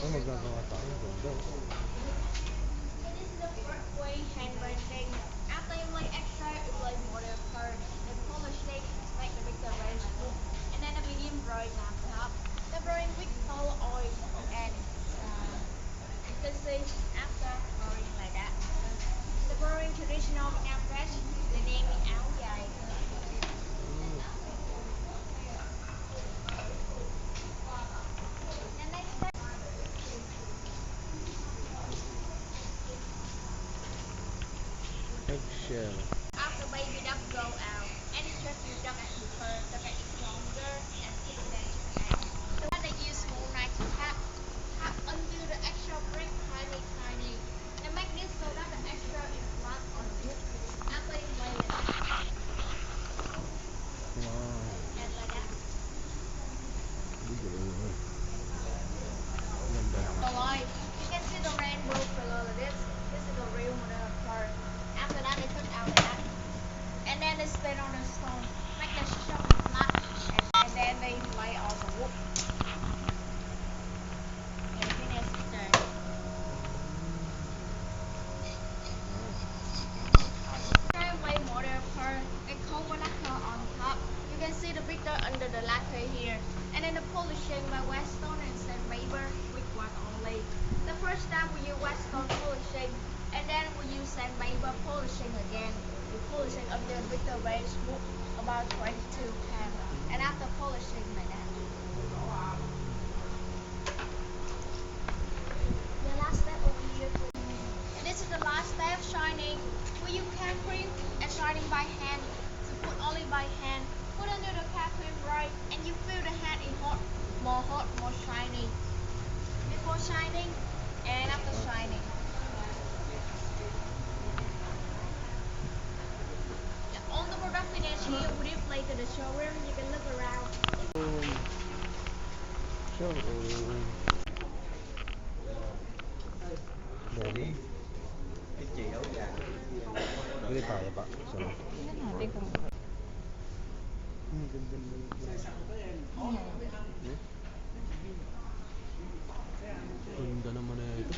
Oh, magagawa tayo. Ganda. And this is the first way hand branding. After you lay extra, you lay mortar part. The polish shake make the bigger very smooth. And then the medium brine on top. The brine with sour oil and you can see after brine like that. The brine traditional Nam fresh. The name is áo dài. The next step. Eggshell. After baby duck go out, any trip you duck at prefer, duck at is longer and thicker and the one that use small knife to tap until the extra break tiny. And make this so that the extra is flat on the wood. After you lay it Wow. and like that. Galing. Ganda. Alive. You can see the rainbow below this. This is the real part. After that they took out that. And then they spin on the stone. Make the shop flat and then they lay on the wood. And finish it there. Way mortar part and coconut on top. You can see the picture under the latte here. And then the polishing by Weston and sandpaper with one only. The first time we use Weston polishing and then we use sandpaper polishing again. We polish it until the picture very smooth, about 22 times. And after polishing like that. The last step over here. And this is the last step, shining. We use can cream and shining by hand. To put only by hand. Put under the can cream right, and you feel the hand is hot, more shiny. Before shining and after shining. Yeah, all the product finished here. We display to the showroom. You can look around. Showroom. Dami. Bili tayo ba? Sana. Tingnan natin kung Ganda mo. Ganda naman na ito.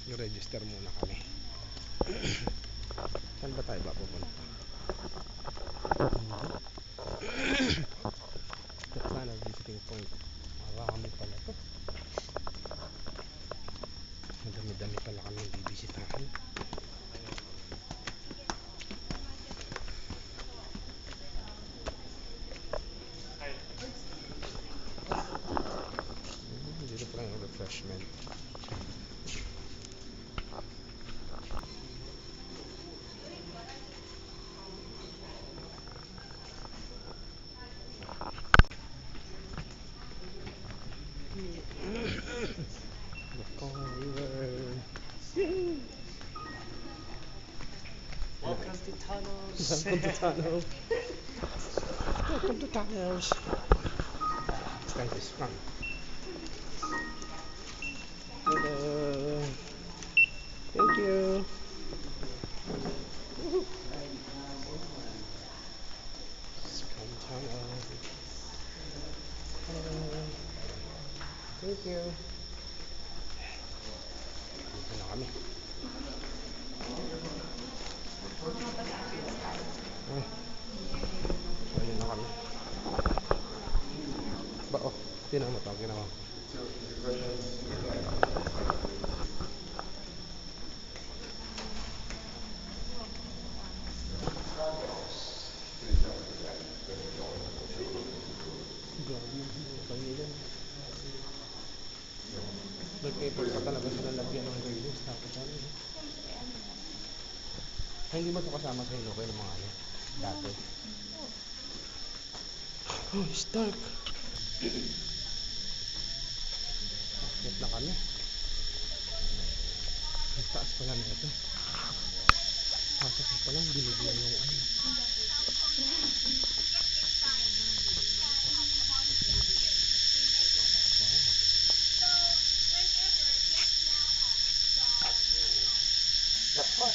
I-register muna kami. Saan ba tayo ba pupunta? Sana visiting point. Marami pala to. Madami-dami pala kami bibisitahin. Dito pala yung refreshment. Welcome to Tunnels. Welcome to Tunnels. Welcome to Tunnels. This guy is fun. Hello. Thank you. Scum Tunnel. Hello. Thank you. Dito na kami. Ay. So, yun na kami. Ba, oh. Tinan mo ito. Ginawa. Grabe yung hukay nila. Nag-effort pa talaga sila lagyan ng railings. Tapos ano. Ay, hindi mo ito kasama sa Hinokay ng mga ano. Dati. Oh, it's dark. Akit na kami. Ang taas pala na ito. Tapos pa lang binigyan yung ano.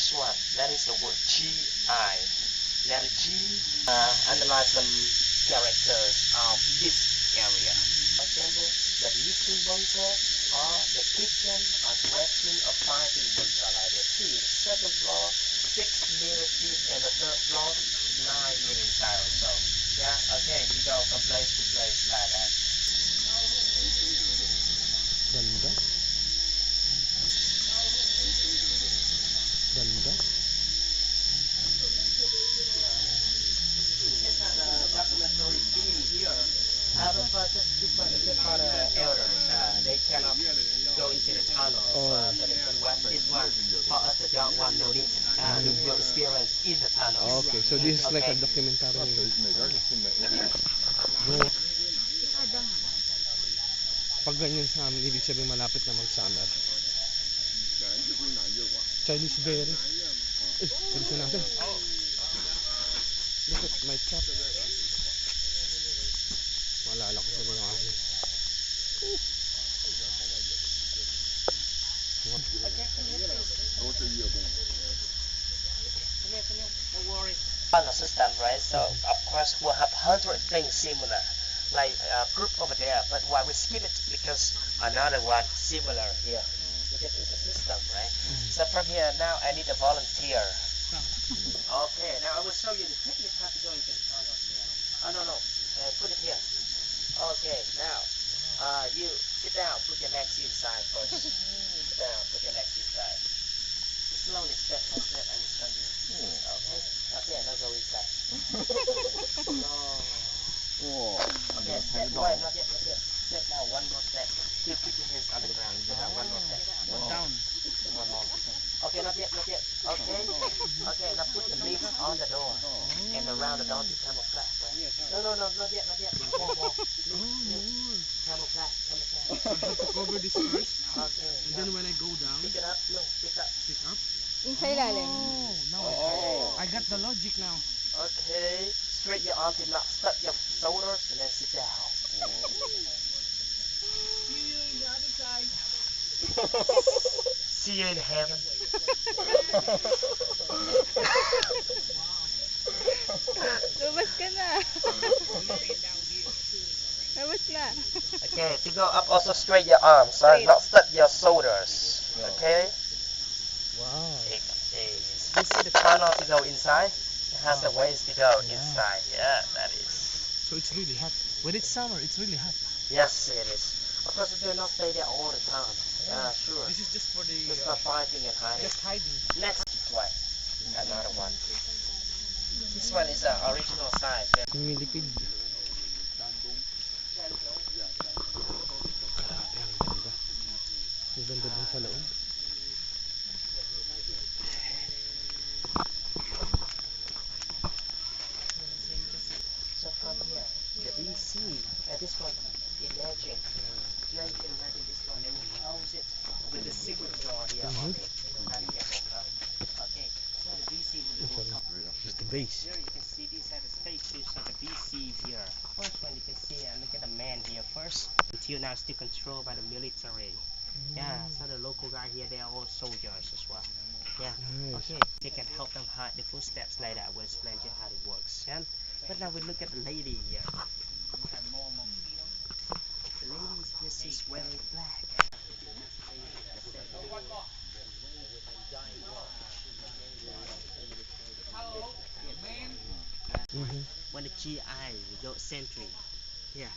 first one, that is the word GI. Letter G analyze some characters of this area. For example, the living bunker or the kitchen or dressing or fighting bunker like this. See, the second floor, 6 meters deep, and the third floor, 9 meters high or so. Yeah, okay, you go from place to place like that. Ganda. Ganda. It's not a documentary film here. But this one is just for the elders. They cannot go into the tunnels. So they can watch this one. For us, the young one, no need. We will experience in the tunnels. Okay, so this is like a documentary. Bro, pag ganyan sa amin, ibig sabihin malapit na mag-summer. Chinese berry. Eh, bilisan natin. Look at my trap. Maalala ko tuloy yung akin. Don't worry. Tunnel system, right? So of course we'll have 100 things similar, like a group over there. But why we skip it? Because another one similar here. Because it's a system, right? So from here now I need a volunteer. Okay, now I will show you the technique how to go into the tunnel here. Oh no, put it here. Okay, now you sit down, put your legs inside first. Sit down, put your legs inside. Slowly, step by step, I will show you. Okay, okay, now go inside. No. Okay, step away, not yet. Step now, one more step. You keep your hands on the ground. One more step. Down. One more. Okay, not yet. Okay. Okay, now put the leaves on the door and around the door to camouflage, right? No, not yet. More. Leaves. Camouflage. Cover this first, Okay. and then when I go down, Pick it up. No, pick up. pick up. Yung sa ilalim. Now I got the logic now. Okay. Straight your arms and not stuck your shoulders and then sit down. See you in heaven. Lumabas ka na. Labas na. Okay, to go up also straight your arms, not stuck your shoulders. Okay? Wow. You see the tunnel to go inside? It has a ways to go inside. Yeah, that is. So it's really hot. When it's summer, it's really hot. Yes, it is. Of course, you do not stay there all the time. Yeah, sure. This is just for the Just for fighting and hiding. just hiding. Next one. Another one. This one is the original size. Millipede. Grabe, ang ganda. Ang ganda dun sa loob. So from here, the BC, this one, imagine. Now you can imagine this one, they will close it with the secret door here on it. And it will come. Okay, so the BC will go up. Just the base. Here you can see these are the statues of the BC here. First one you can see, look at the man here first. Until now still controlled by the military. Yeah, so the local guy here, they are all soldiers as well. Yeah, Nice. okay. They can help them hide the footsteps later. I will explain to you how it works. Yeah? But now we look at the lady here. The lady is wearing black. When the GI we go sentry, yeah,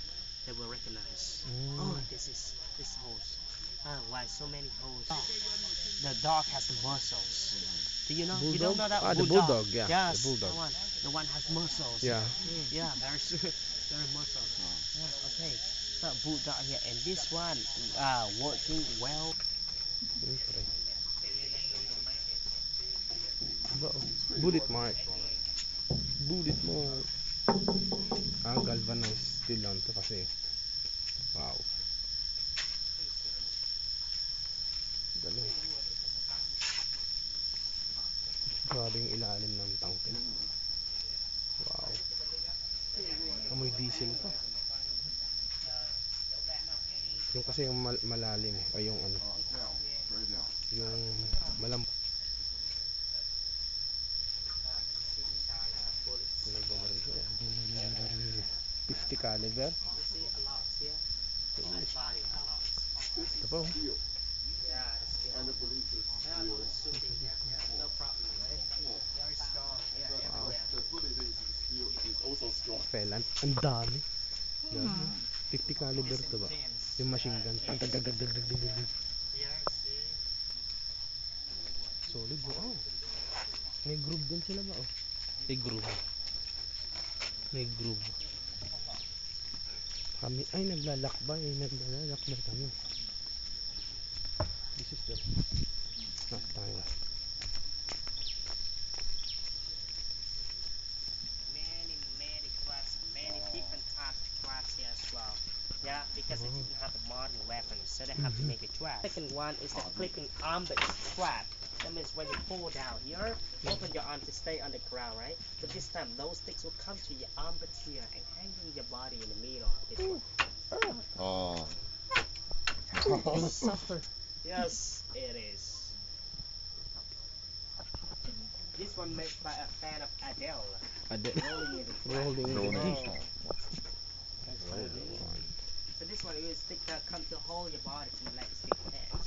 they will recognize. Oh, this is this host. Why so many hosts? The dog has the muscles. Do you know? You don't know that? Ah, the bulldog, yeah, Yes, the bulldog. The one has muscles. Yeah. Yeah, very muscles. Yeah, okay. So bulldog here, and this one working well. Siyempre. Ba, bullet mark. Bullet mark. Galvanized steel lang to kasi. Wow. Galing. Grabe yung ilalim ng tangke. Wow. Amoy diesel pa. Yung kasi yung malalim ay yung ano. Yung malam caliber. You see a lot here. On the body, a lot. Ito pa, oh. Yeah, it's still. Yeah, for the shooting here. Yeah, no problem, right? Very strong. Yeah, everywhere. Pelan. Ang dami. Dami. 50 caliber to ba? James. Yung machine gun. Here, see. Solid, oh. May groove din sila ba, oh? May groove. May groove. Kami, ay, naglalakbay. Naglalakbay kami. This is the not time. Many crafts, many different types of crafts here as well. Yeah, because they didn't have the modern weapons, so they have to make a trap. Second one is the clipping arm trap. That means when you fall down here, open your arm to stay on the ground, right? But this time, those sticks will come to your arm but here and hanging your body in the middle of this one. Oh. You'll suffer. Yes, it is. This one made by a fan of Adele. Rolling in the trap. Rolling. So this one is stick that come to hold your body to let you stick hands.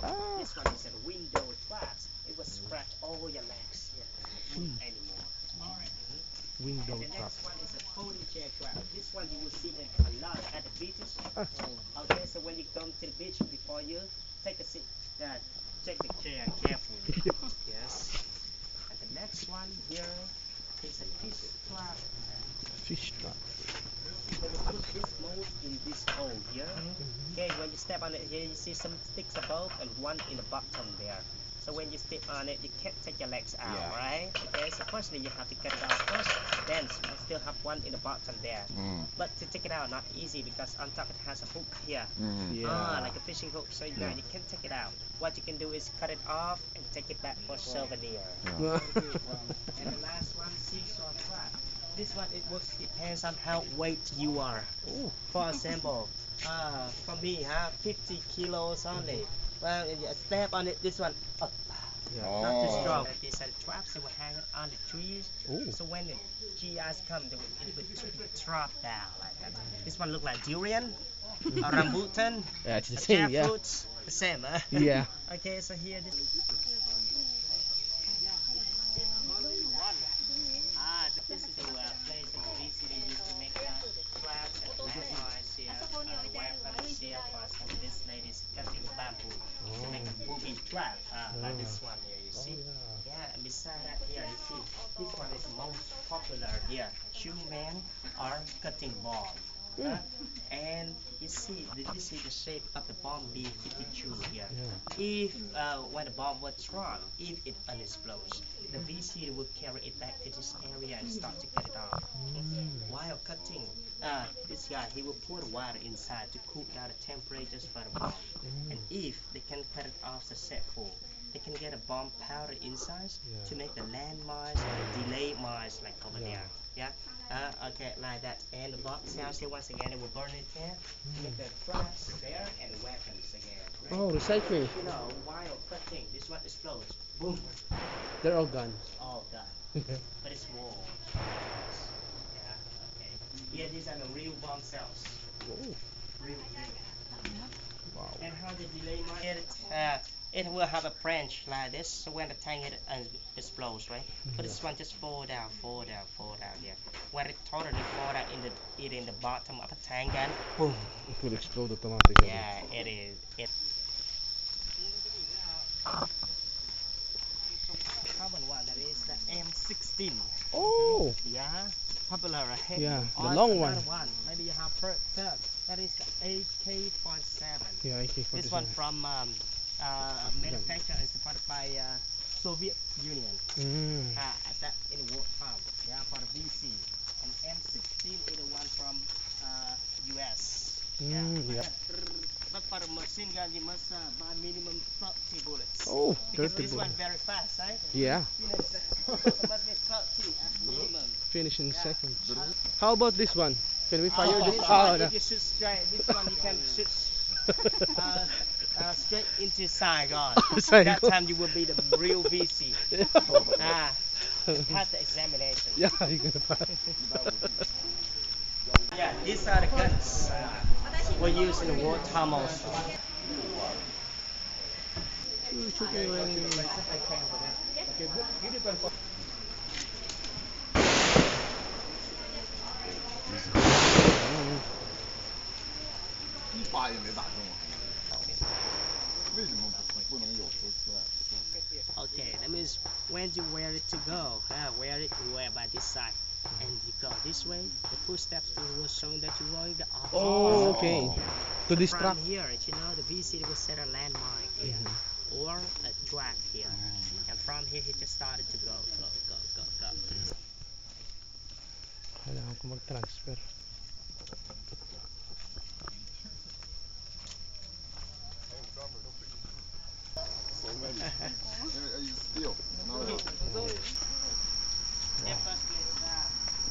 Ah. This one is a window traps. It will scratch all your legs. Yeah, not move anymore. Alright. Window And the trap. next one is a folding chair trap. This one you will see it a lot at the beaches. Okay, so when you come to the beach, before you take a seat, check the chair carefully. Yes. And the next one here is a fish trap. Fish trap. So we put this mold in this hole here. Okay, when you step on it here, you see some sticks above and one in the bottom there. So when you step on it, you can't take your legs out, Yeah. right? Okay, so firstly you have to cut it out first. Then you still have one in the bottom there. But to take it out, not easy because on top it has a hook here. Yeah. Like a fishing hook. So now you can't take it out. What you can do is cut it off and take it back for souvenir. And the last one, seesaw trap. This one, it works depends on how weight you are. Ooh. For example, for me, 50 kilos only. Well, if you step on it, this one, up, not too strong. These are traps that will hang it on the trees. Ooh. So when the GIs come, it will drop down like that. This one look like durian, a rambutan, Yeah, it's the a same, yeah. jackfruit, the same, huh? Yeah. Okay, so here this. This is the place that we used to make traps and landmines here, weapons here. For example, this lady's cutting bamboo to make a booby trap, like this one here, you see? Yeah, and beside that here, you see, this one is most popular here. Two men are cutting bomb. And you see the shape of the bomb B-52 here. If when the bomb was thrown, if it unexplodes, the VC will carry it back to this area and start to cut it off. While cutting, this guy he will pour the water inside to cool down the temperatures for the bomb. And if they can cut it off successfully, they can get a bomb powder inside to make the landmines or the delay mines like over there. Yeah. Okay, like that. And the box sounds here once again, it will burn it there. Make the traps there and weapons again. Right? Oh, recycling. You know, while cutting, this one explodes. Boom. They're all gone. All done. But it's warm. Yeah. Okay. Yeah, these are the real bomb cells. Oh. Real. Wow. And how the delay mine? It will have a branch like this, so when the tank explodes, right? But this one just fall down, yeah. When it totally fall down in the bottom of the tank, and boom. It will explode automatically. Yeah, it is. Common one, that is the M16. Oh. Yeah, popular, right? Yeah, the Or long another one. Maybe you have heard that is the AK-47. Yeah, AK-47. This one from manufactured and supported by Soviet Union. That in the world farm, yeah, for the VC. And M16 is the one from US. Yeah. But for the machine gun, you must buy minimum 30 bullets. Oh, Because 30 this one bullets. very fast, right? Yeah. It must be 30 as minimum. Finish in seconds. How about this one? Can we fire this? This Oh, one, no. if you shoot straight, this one you can shoot straight into Saigon. That time you will be the real VC. Pass the examination. Yeah, you're gonna pass. Yeah, these are the guns we use in the wartime also. Okay, that means when you wear it to go, wear it, you wear by this side. And you go this way, the footsteps will show that you're rolling the opposite. Oh, okay. To So distract. from here, you know, the VC will set a landmark here, or a track here. And from here, he just started to go. Kailangan ko mag-transfer.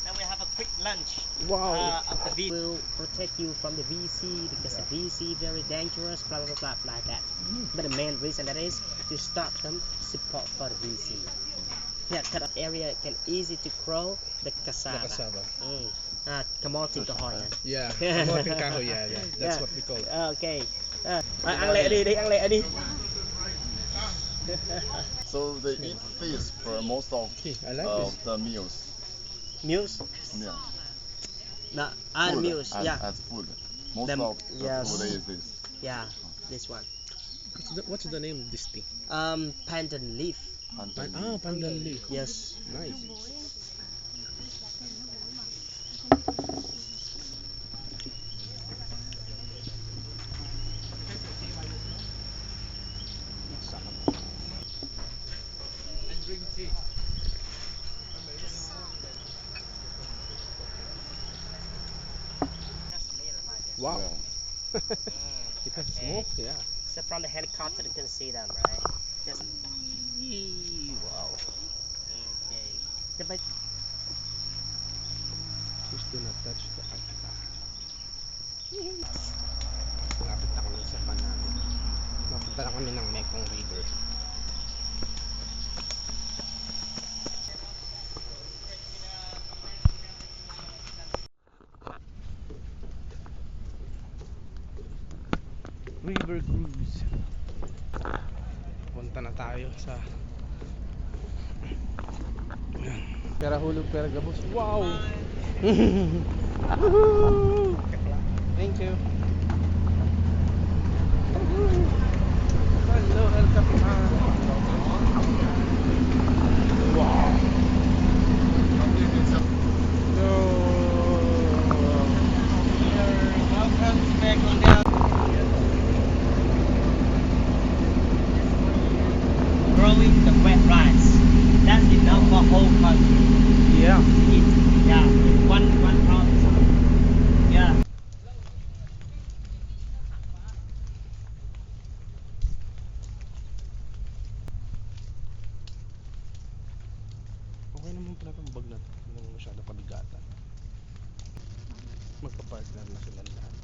Then we have a quick lunch. Wow. Of the VC will protect you from the VC because the VC very dangerous, blah blah blah like that. But the main reason that is to stop them support for the VC. Yeah, cut up area can easy to grow the cassava. The cassava. Kamoting kahoy. Yeah. Kamoting kahoy, yeah. That's what we call it. Okay. Ăn lẹ đi, ăn lẹ đi. So they eat fish for most of I like this. the meals. Meals? Yeah. No, Food, meals. Yeah. as food. Most Them- of the yes. food is this. Yeah. This one. What's the name of this thing? Pandan leaf. Pandan. Pandan leaf. Yes. Nice. Wow. Yeah. It has smoke, yeah. So from the helicopter you can see them, right? Just wow. Okay. The big Please do not touch the alta. Malapit na kami sa Panalo. Napunta na kami ng Mekong River. River Cruise. Punta na tayo sa Pera hulog, pera gabos. Wow! Woohoo! Thank you. Hello, El Capitan. Wow! So, welcome back on down. Growing the wet rice. That's enough for whole country. yeah. Yeah, one province. Yeah. Okay naman pala itong bag na ito. Hindi naman masyado pabigatan. Magpa-partner na sila lahat.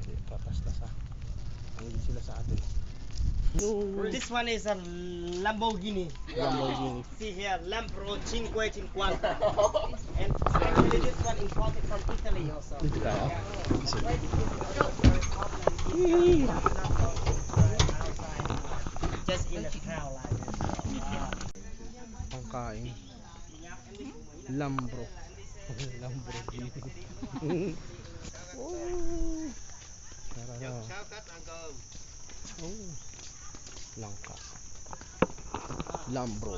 Hindi, patas-tas ha. Hindi sila sa atin. No. This one is a Lamborghini. Lamborghini. See here, Lambo 550. And actually this one imported from Italy also. Dito tayo. Just in the town like this. Ang kain. Lambro. Lamborghini. Oh. Tara. Oh. Langka. Lambro.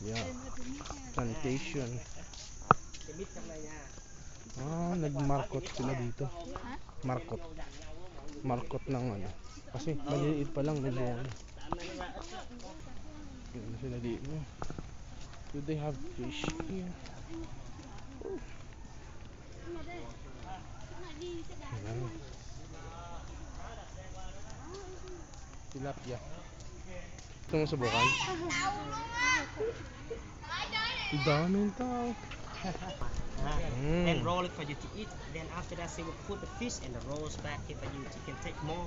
Yeah. Plantation. Nagmarkot sila dito. Markot ng ano. Kasi maliliit pa lang nabunga. Yun sila dito. Do they have fish here? Oh. Ayan. Tilapia. Ito mo subukan? Daming tao. And roll it for you to eat. Then after that, they will put the fish and the rolls back here for you. You can take more.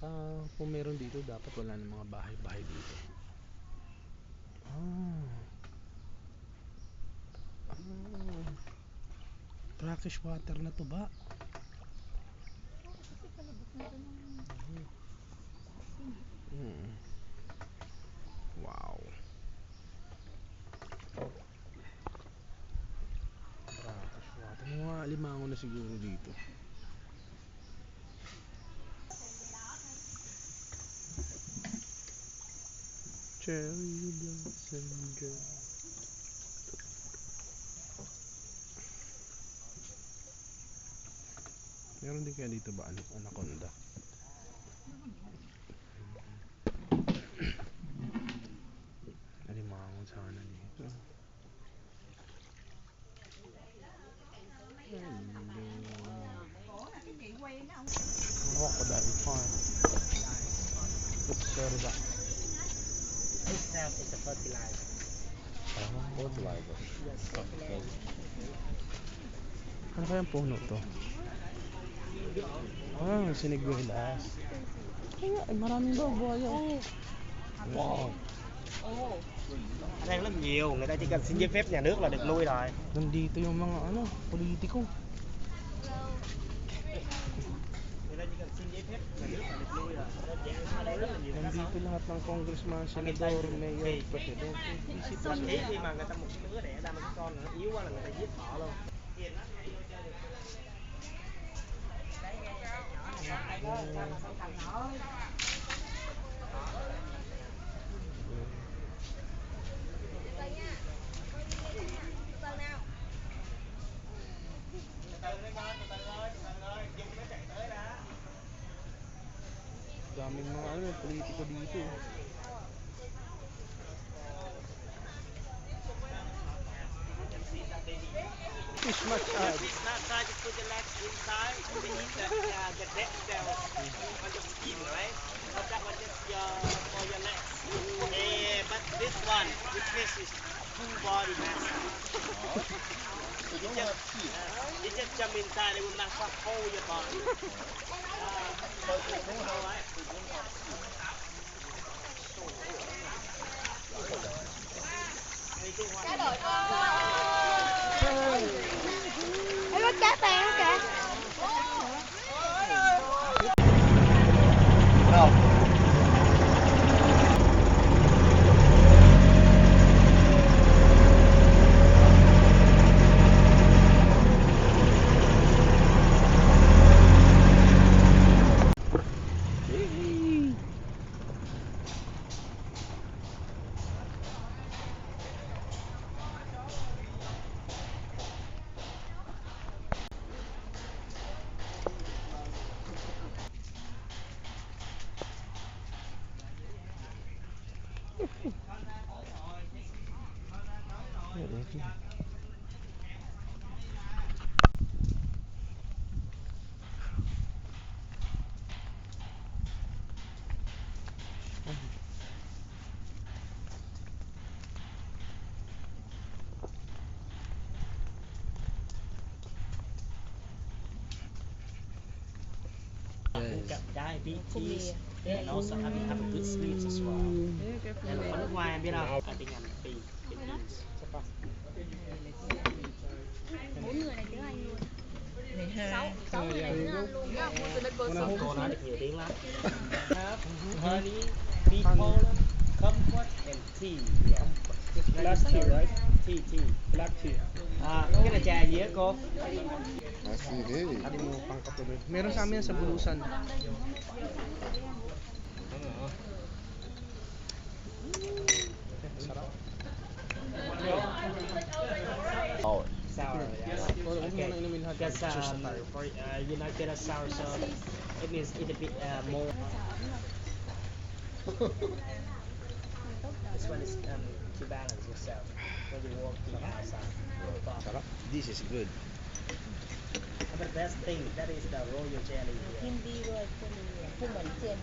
Tsaka kung meron dito, dapat wala ng mga bahay-bahay dito. Ah. Ah. Brackish water na to ba? Mm. Wow. Brackish water. May mga alimango na siguro dito. Cherry blossom girl. Meron din kaya dito ba anaconda? Alimango sana dito. Crocodile farm. Oops, sorry ba? This stuff is a fertilizer. Fertilizer. Yes, fertilizer. Ano kayang puno to? Ah, siniguelas. Ay, maraming buhaya. Wow. Ở đây rất nhiều, người ta chỉ cần xin giấy phép nhà nước là được nuôi rồi. Nandito yung mga politiko. Người ta chỉ cần xin giấy phép nhà nước là được nuôi rồi. Ở đây rất là nhiều. Nandito lahat ng congressman, senador, mayor, president. Thậm chí khi mà người ta một đứa đẻ ra một cái con nó yếu quá là người ta giết họ luôn. Daming mga politiko dito. Fish massage. This massage, you put your legs inside, you can eat the dead cells on the skin, right? But that one just for your legs. But this one, this fish is full body massage. You just jump inside, it will massage whole your body. Alright. Ay, wag ka, tayo ka. Diabetes and also have a good sleep as well. And ở nước ngoài em biết không? Ở bên Anh, Philippines. 4 người này tiếng Anh luôn. 6 người này tiếng Anh luôn. Cô nói được nhiều tiếng lắm. Honey, bee pollen, comfort and tea. Yeah. Black tea, right? Tea. Black tea. Cái này trà gì á cô? I see this. Alimupan ka tuloy. Meron sa amin sa Bulusan. Sarap. Oh, Sour, yeah. Huwag mo na inumin lahat. Because for you not get a sour sauce, it means it's a bit more. This one is to balance yourself when you walk outside. Sarap. This is good. But the best thing that is the royal jelly here. Hindi royal jelly. 不门见。